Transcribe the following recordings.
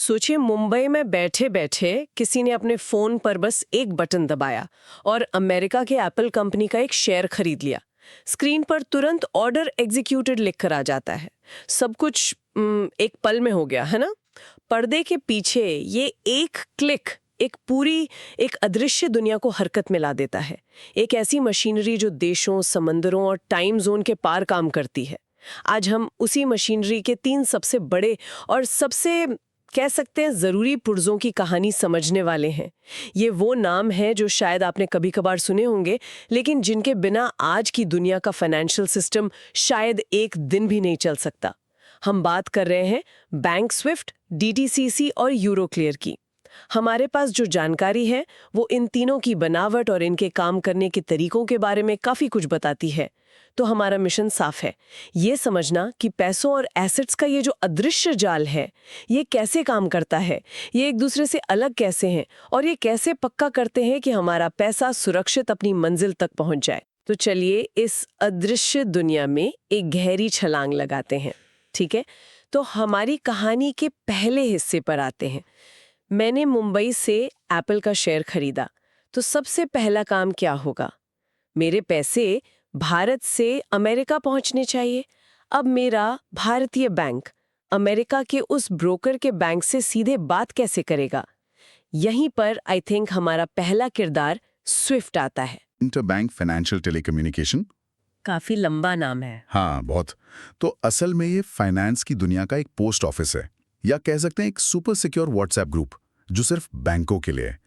सोचिए मुंबई में बैठे बैठे किसी ने अपने फोन पर बस एक बटन दबाया और अमेरिका के एप्पल कंपनी का एक शेयर खरीद लिया। स्क्रीन पर तुरंत ऑर्डर एग्जीक्यूटेड लिखकर आ जाता है। सब कुछ एक पल में हो गया है ना। पर्दे के पीछे ये एक क्लिक एक अदृश्य दुनिया को हरकत में ला देता है। एक ऐसी मशीनरी जो देशों, समंदरों और टाइम जोन के पार काम करती है। आज हम उसी मशीनरी के 3 सबसे बड़े और सबसे कह सकते हैं जरूरी पुर्जों की कहानी समझने वाले हैं। ये वो नाम है जो शायद आपने कभी कभार सुने होंगे, लेकिन जिनके बिना आज की दुनिया का फाइनेंशियल सिस्टम शायद एक दिन भी नहीं चल सकता। हम बात कर रहे हैं बैंक स्विफ्ट, डीटीसीसी और यूरोक्लियर की। हमारे पास जो जानकारी है वो इन तीनों की बनावट और इनके काम करने के तरीकों के बारे में काफी कुछ बताती है। तो हमारा मिशन साफ है, ये समझना कि पैसों और एसेट्स का ये जो अदृश्य जाल है, ये कैसे काम करता है, ये एक दूसरे से अलग कैसे हैं और ये कैसे पक्का करते हैं कि हमारा पैसा सुरक्षित अपनी मंजिल तक पहुंच जाए। तो चलिए इस अदृश्य दुनिया में एक गहरी छलांग लगाते हैं। ठीक है, तो हमारी कहानी के पहले हिस्से पर आते हैं। मैंने मुंबई से एप्पल का शेयर खरीदा, तो सबसे पहला काम क्या होगा? मेरे पैसे भारत से अमेरिका पहुंचने चाहिए। अब मेरा भारतीय बैंक अमेरिका के उस ब्रोकर के बैंक से सीधे बात कैसे करेगा? यहीं पर आई थिंक हमारा पहला किरदार स्विफ्ट आता है। Interbank financial telecommunication. काफी लंबा नाम है। हाँ, बहुत। तो असल में ये फाइनेंस की दुनिया का एक पोस्ट ऑफिस है, या कह सकते हैं एक सुपर सिक्योर व्हाट्सएप ग्रुप जो सिर्फ बैंकों के लिए है।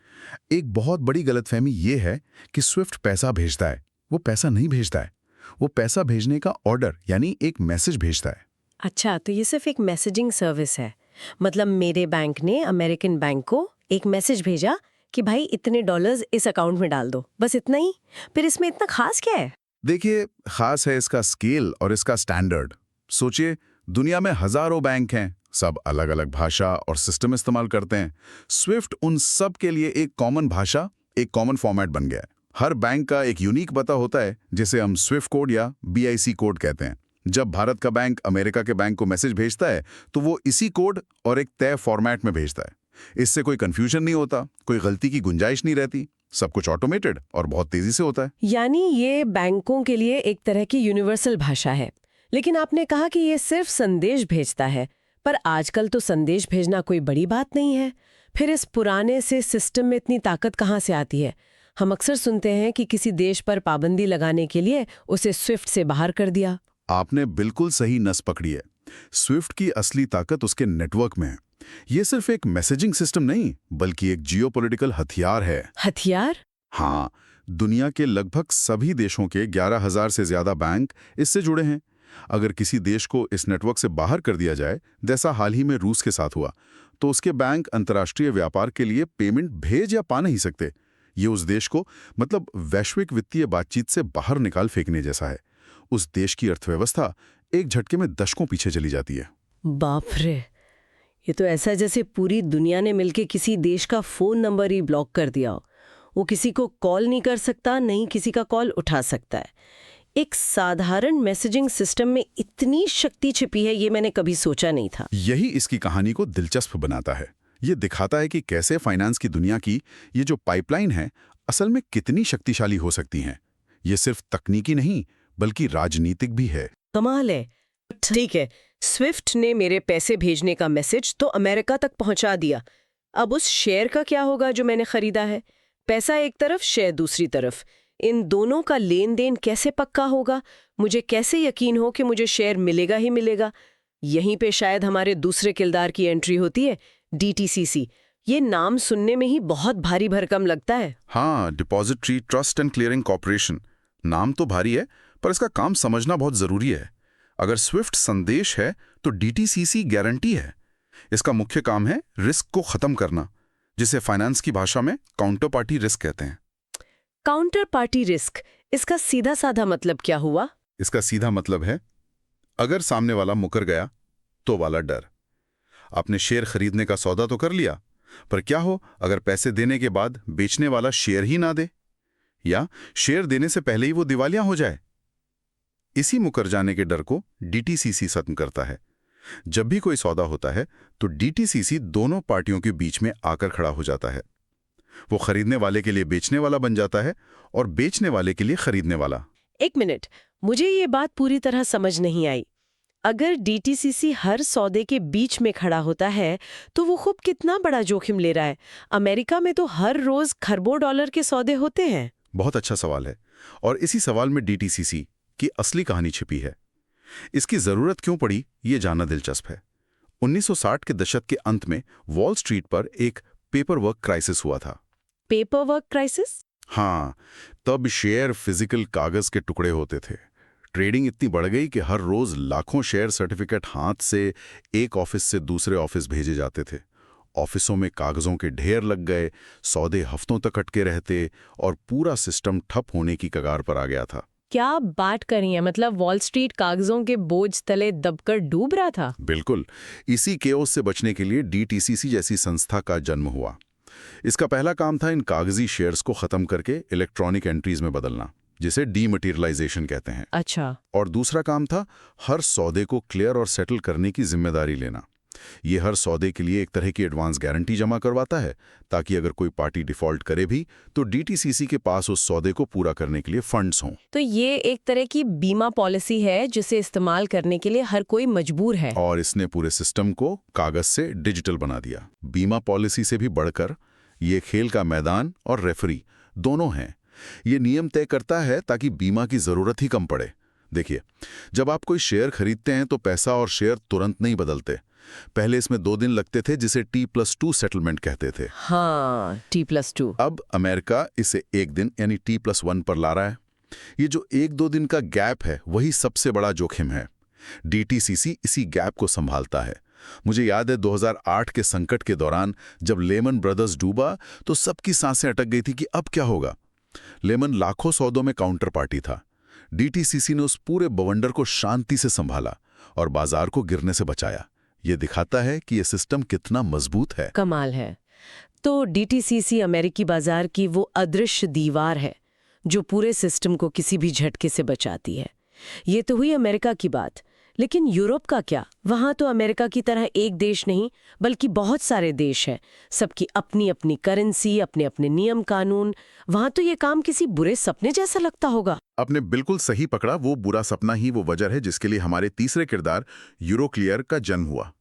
एक बहुत बड़ी गलतफहमी ये है कि स्विफ्ट पैसा भेजता है। वो पैसा नहीं भेजता है, वो पैसा भेजने का ऑर्डर यानी एक मैसेज भेजता है। अच्छा, तो ये सिर्फ एक मैसेजिंग सर्विस है। मतलब मेरे बैंक ने अमेरिकन बैंक को एक मैसेज भेजा कि भाई इतने डॉलर्स इस अकाउंट में डाल दो, बस इतना ही। फिर इसमें इतना खास क्या है? देखिए, खास है इसका स्केल और इसका स्टैंडर्ड। सोचिए, दुनिया में हजारों बैंक हैं, सब अलग अलग भाषा और सिस्टम इस्तेमाल करते हैं। स्विफ्ट उन सब के लिए एक कॉमन भाषा, एक कॉमन फॉर्मेट बन गया है। हर बैंक का एक यूनिक पता होता है, जिसे हम स्विफ्ट कोड या BIC कोड कहते हैं। जब भारत का बैंक अमेरिका के बैंक को मैसेज भेजता है, तो वो इसी कोड और एक तय फॉर्मेट में भेजता है। इससे कोई कंफ्यूजन नहीं होता, कोई गलती की गुंजाइश नहीं रहती। सब कुछ ऑटोमेटेड और बहुत तेजी से होता है। यानी ये बैंकों के लिए एक तरह की यूनिवर्सल भाषा है। लेकिन आपने कहा कि ये सिर्फ संदेश भेजता है, पर आजकल तो संदेश भेजना कोई बड़ी बात नहीं है। फिर इस पुराने से सिस्टम में इतनी ताकत कहाँ से आती है? हम अक्सर सुनते हैं कि किसी देश पर पाबंदी लगाने के लिए उसे स्विफ्ट से बाहर कर दिया। आपने बिल्कुल सही नस पकड़ी है। स्विफ्ट की असली ताकत उसके नेटवर्क में है। ये सिर्फ एक मैसेजिंग सिस्टम नहीं, बल्कि एक जियोपॉलिटिकल हथियार है। हथियार? हाँ, दुनिया के लगभग सभी देशों के 11,000 से ज्यादा बैंक इससे जुड़े हैं। अगर किसी देश को इस नेटवर्क से बाहर कर दिया जाए, जैसा हाल ही में रूस के साथ हुआ, तो उसके बैंक अंतर्राष्ट्रीय व्यापार के लिए पेमेंट भेज या पा नहीं सकते। ये उस देश को मतलब वैश्विक वित्तीय बातचीत से बाहर निकाल फेंकने जैसा है। उस देश की अर्थव्यवस्था एक झटके में दशकों पीछे चली जाती है। बाप रे, ये तो ऐसा जैसे पूरी दुनिया ने मिलकर किसी देश का फोन नंबर ही ब्लॉक कर दिया हो। वो किसी को कॉल नहीं कर सकता, नहीं किसी का कॉल उठा सकता है। एक साधारण मैसेजिंग सिस्टम में इतनी शक्ति छिपी है, ये मैंने कभी सोचा नहीं था। यही इसकी कहानी को दिलचस्प बनाता है। ये दिखाता है कि कैसे फाइनेंस की दुनिया की ये जो पाइपलाइन है, असल में कितनी शक्तिशाली हो सकती हैं। ये सिर्फ तकनीकी नहीं, बल्कि राजनीतिक भी है। कमाल है। ठीक है, स्विफ्ट ने मेरे पैसे भेजने का मैसेज तो अमेरिका तक पहुंचा दिया। अब उस शेयर का क्या होगा जो मैंने खरीदा है? पैसा एक तरफ, शेयर दूसरी तरफ। इन दोनों का लेन देन कैसे पक्का होगा? मुझे कैसे यकीन हो कि मुझे शेयर मिलेगा ही मिलेगा? यहीं पे शायद हमारे दूसरे किरदार की एंट्री होती है, DTCC। ये नाम सुनने में ही बहुत भारी भरकम लगता है। हाँ, depository trust and clearing corporation. नाम तो भारी है, पर इसका काम समझना बहुत जरूरी है। अगर स्विफ्ट संदेश है, तो DTCC गारंटी है। इसका मुख्य काम है रिस्क को खत्म करना, जिसे फाइनेंस की भाषा में काउंटर पार्टी रिस्क कहते हैं। काउंटर पार्टी रिस्क, इसका सीधा साधा मतलब क्या हुआ? इसका सीधा मतलब है, अगर सामने वाला मुकर गया तो वाला डर। आपने शेयर खरीदने का सौदा तो कर लिया, पर क्या हो अगर पैसे देने के बाद बेचने वाला शेयर ही ना दे, या शेयर देने से पहले ही वो दिवालिया हो जाए? इसी मुकर जाने के डर को DTCC खत्म करता है। जब भी कोई सौदा होता है तो डीटीसीसी दोनों पार्टियों के बीच में आकर खड़ा हो जाता है। वो खरीदने वाले के लिए बेचने वाला बन जाता है और बेचने वाले के लिए खरीदने वाला। एक मिनट, मुझे ये बात पूरी तरह समझ नहीं आई। अगर डीटीसीसी हर सौदे के बीच में खड़ा होता है तो वो खूब कितना बड़ा जोखिम ले रहा है। अमेरिका में तो हर रोज खरबों डॉलर के सौदे होते हैं। बहुत अच्छा सवाल है, और इसी सवाल में डीटीसीसी की असली कहानी छिपी है। इसकी जरूरत क्यों पड़ी, ये जानना दिलचस्प है। 1960 के दशक के अंत में वॉल स्ट्रीट पर एक पेपर वर्क क्राइसिस हुआ था। Paper work crisis? हाँ, तब शेयर फिजिकल कागज के टुकड़े होते थे। ट्रेडिंग इतनी बढ़ गई कि हर रोज लाखों शेयर सर्टिफिकेट हाथ से एक ऑफिस से दूसरे ऑफिस भेजे जाते थे। ऑफिसों में कागजों के ढेर लग गए, सौदे हफ्तों तक अटके रहते और पूरा सिस्टम ठप होने की कगार पर आ गया था। क्या बात करी है, मतलब वॉल स्ट्रीट कागजों के बोझ तले दबकर डूब रहा था। बिल्कुल, इसी केओस से बचने के लिए डीटीसीसी जैसी संस्था का जन्म हुआ। इसका पहला काम था इन कागजी शेयर्स को खत्म करके इलेक्ट्रॉनिक एंट्रीज में बदलना, जिसे डीमटेरियलाइजेशन कहते हैं। अच्छा। और दूसरा काम था हर सौदे को क्लियर और सेटल करने की जिम्मेदारी लेना। ये हर सौदे के लिए एक तरह की एडवांस गारंटी जमा करवाता है, ताकि अगर कोई पार्टी डिफॉल्ट करे भी तो डीटीसीसी के पास उस सौदे को पूरा करने के लिए फंड्स हों। तो ये एक तरह की बीमा पॉलिसी है जिसे इस्तेमाल करने के लिए हर कोई मजबूर है। और इसने पूरे सिस्टम को कागज से डिजिटल बना दिया। बीमा पॉलिसी से भी बढ़कर ये खेल का मैदान और रेफरी दोनों हैं। ये नियम तय करता है ताकि बीमा की जरूरत ही कम पड़े। देखिए, जब आप कोई शेयर खरीदते हैं तो पैसा और शेयर तुरंत नहीं बदलते। पहले इसमें 2 दिन लगते थे, जिसे T+2 सेटलमेंट कहते थे। हाँ, T+2। अब अमेरिका इसे 1 दिन यानी T+1 पर ला रहा है। ये जो 1-2 दिन का गैप है, वही सबसे बड़ा जोखिम है। डीटीसीसी इसी गैप को संभालता है। मुझे याद है 2008 के संकट के दौरान जब लेमन ब्रदर्स डूबा तो सबकी सांसें अटक गई थी कि अब क्या होगा। लेमन लाखों सौदों में काउंटर पार्टी था। डीटीसीसी ने उस पूरे बवंडर को शांति से संभाला और बाजार को गिरने से बचाया। ये दिखाता है कि ये सिस्टम कितना मजबूत है। कमाल है। तो डीटीसीसी अमेरिकी बाजार की वो अदृश्य दीवार है जो पूरे सिस्टम को किसी भी झटके से बचाती है। ये तो हुई अमेरिका की बात, लेकिन यूरोप का क्या? वहां तो अमेरिका की तरह एक देश नहीं बल्कि बहुत सारे देश हैं, सबकी अपनी अपनी करेंसी, अपने अपने नियम कानून। वहां तो ये काम किसी बुरे सपने जैसा लगता होगा। आपने बिल्कुल सही पकड़ा। वो बुरा सपना ही वो वजह है जिसके लिए हमारे तीसरे किरदार यूरोक्लियर का जन्म हुआ।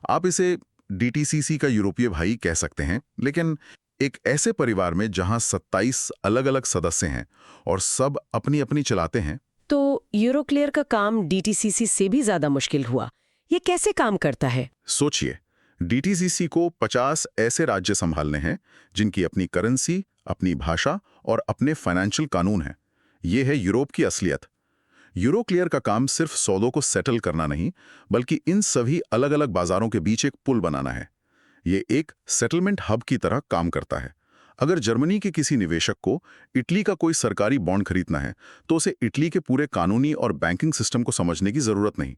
आप इसे डीटीसीसी का यूरोपीय भाई कह सकते हैं, लेकिन एक ऐसे परिवार में जहां 27 अलग-अलग सदस्य हैं और सब अपनी अपनी चलाते हैं। तो यूरोक्लियर का काम डीटीसीसी से भी ज्यादा मुश्किल हुआ। ये कैसे काम करता है? सोचिए, डीटीसीसी को 50 ऐसे राज्य संभालने हैं जिनकी अपनी करेंसी, अपनी भाषा और अपने फाइनेंशियल कानून हैं। ये है यूरोप की असलियत। यूरोक्लियर का काम सिर्फ सौदों को सेटल करना नहीं, बल्कि इन सभी अलग-अलग बाजारों के बीच एक पुल बनाना है। ये एक सेटलमेंट हब की तरह काम करता है। अगर जर्मनी के किसी निवेशक को इटली का कोई सरकारी बॉन्ड खरीदना है, तो उसे इटली के पूरे कानूनी और बैंकिंग सिस्टम को समझने की जरूरत नहीं।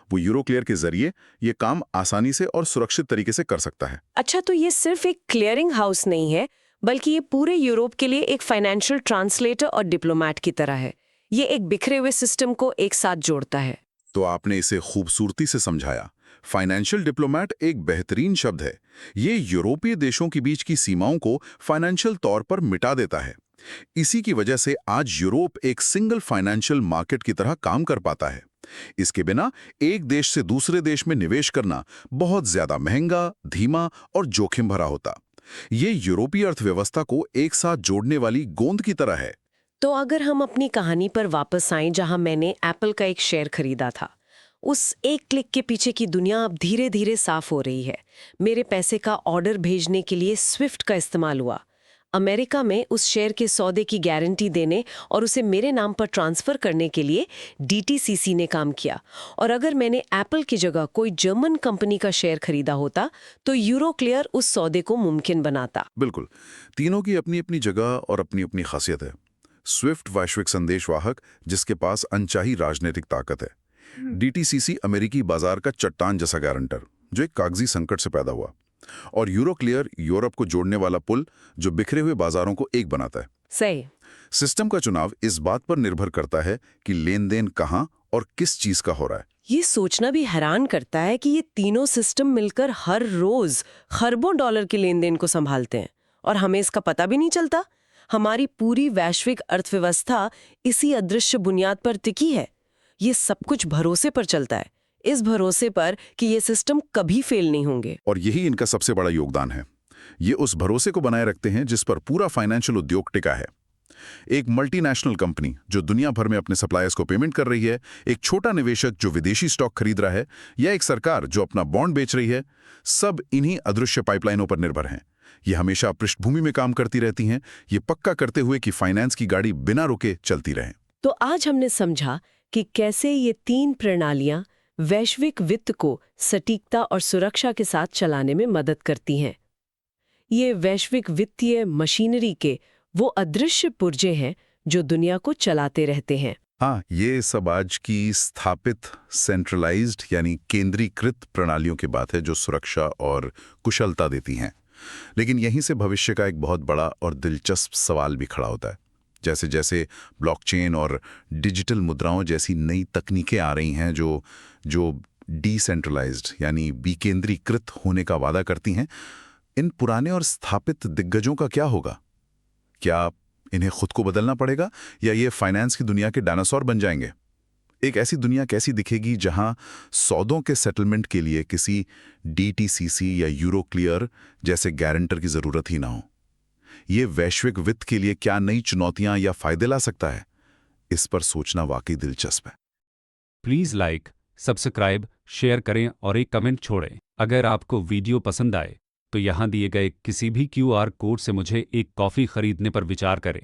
वो यूरोक्लियर के जरिए ये काम आसानी से और सुरक्षित तरीके से कर सकता है। अच्छा, तो ये सिर्फ एक क्लियरिंग हाउस नहीं है, बल्कि ये पूरे यूरोप के लिए एक फाइनेंशियल ट्रांसलेटर और डिप्लोमेट की तरह है। ये एक बिखरे हुए सिस्टम को एक साथ जोड़ता है। तो आपने इसे खूबसूरती से समझाया। फाइनेंशियल डिप्लोमेट एक बेहतरीन शब्द है। ये यूरोपीय देशों के बीच की सीमाओं को फाइनेंशियल तौर पर मिटा देता है। इसी की वजह से आज यूरोप एक सिंगल फाइनेंशियल मार्केट की तरह काम कर पाता है। इसके बिना एक देश से दूसरे देश में निवेश करना बहुत ज्यादा महंगा, धीमा और जोखिम भरा होता। ये यूरोपीय अर्थव्यवस्था को एक साथ जोड़ने वाली गोंद की तरह है। तो अगर हम अपनी कहानी पर वापस आएं, जहां मैंने एप्पल का एक शेयर खरीदा था, उस एक क्लिक के पीछे की दुनिया अब धीरे धीरे साफ हो रही है। मेरे पैसे का ऑर्डर भेजने के लिए स्विफ्ट का इस्तेमाल हुआ। अमेरिका में उस शेयर के सौदे की गारंटी देने और उसे मेरे नाम पर ट्रांसफर करने के लिए डीटीसीसी ने काम किया। और अगर मैंने एप्पल की जगह कोई जर्मन कंपनी का शेयर खरीदा होता तो यूरोक्लियर उस सौदे को मुमकिन बनाता। बिल्कुल, तीनों की अपनी अपनी जगह और अपनी अपनी खासियत है। स्विफ्ट वैश्विक संदेशवाहक जिसके पास अनचाही राजनीतिक ताकत है। डीटीसीसी अमेरिकी बाजार का चट्टान जैसा गारंटर जो एक कागजी संकट से पैदा हुआ। और यूरोक्लियर यूरोप को जोड़ने वाला पुल जो बिखरे हुए बाजारों को एक बनाता है। सही। सिस्टम का चुनाव इस बात पर निर्भर करता है कि लेन देन कहां और किस चीज का हो रहा है। ये सोचना भी हैरान करता है कि ये तीनों सिस्टम मिलकर हर रोज खरबों डॉलर के लेन देन को संभालते हैं और हमें इसका पता भी नहीं चलता। हमारी पूरी वैश्विक अर्थव्यवस्था इसी अदृश्य बुनियाद पर टिकी है। ये सब कुछ भरोसे पर चलता है, इस भरोसे पर कि ये सिस्टम कभी फेल नहीं होंगे। और यही इनका सबसे बड़ा योगदान है। ये उस भरोसे को बनाए रखते हैं जिस पर पूरा फाइनेंशियल उद्योग टिका है। एक मल्टीनेशनल कंपनी जो दुनिया भर में अपने सप्लायर्स को पेमेंट कर रही है, एक छोटा निवेशक जो विदेशी स्टॉक खरीद रहा है, या एक सरकार जो अपना बॉन्ड बेच रही है, सब इन्हीं अदृश्य पाइपलाइनों पर निर्भर हैं। ये हमेशा पृष्ठभूमि में काम करती रहती हैं, ये पक्का करते हुए कि फाइनेंस की गाड़ी बिना रुके चलती रहे। तो आज हमने समझा कि कैसे ये तीन प्रणालियां वैश्विक वित्त को सटीकता और सुरक्षा के साथ चलाने में मदद करती हैं। ये वैश्विक वित्तीय मशीनरी के वो अदृश्य पुर्जे हैं जो दुनिया को चलाते रहते हैं। हाँ, ये सब आज की स्थापित सेंट्रलाइज्ड यानी केंद्रीकृत प्रणालियों की बात है जो सुरक्षा और कुशलता देती हैं। लेकिन यहीं से भविष्य का एक बहुत बड़ा और दिलचस्प सवाल भी खड़ा होता है। जैसे जैसे ब्लॉकचेन और डिजिटल मुद्राओं जैसी नई तकनीकें आ रही हैं जो डिसेंट्रलाइज्ड यानी विकेंद्रीकृत होने का वादा करती हैं, इन पुराने और स्थापित दिग्गजों का क्या होगा? क्या इन्हें खुद को बदलना पड़ेगा या ये फाइनेंस की दुनिया के डायनासोर बन जाएंगे? एक ऐसी दुनिया कैसी दिखेगी जहां सौदों के सेटलमेंट के लिए किसी डीटीसीसी या यूरो क्लियर जैसे गारंटर की जरूरत ही ना हो? ये वैश्विक वित्त के लिए क्या नई चुनौतियां या फायदे ला सकता है? इस पर सोचना वाकई दिलचस्प है। प्लीज़ लाइक, सब्सक्राइब, शेयर करें और एक कमेंट छोड़ें। अगर आपको वीडियो पसंद आए तो यहाँ दिए गए किसी भी क्यूआर कोड से मुझे एक कॉफ़ी खरीदने पर विचार करें।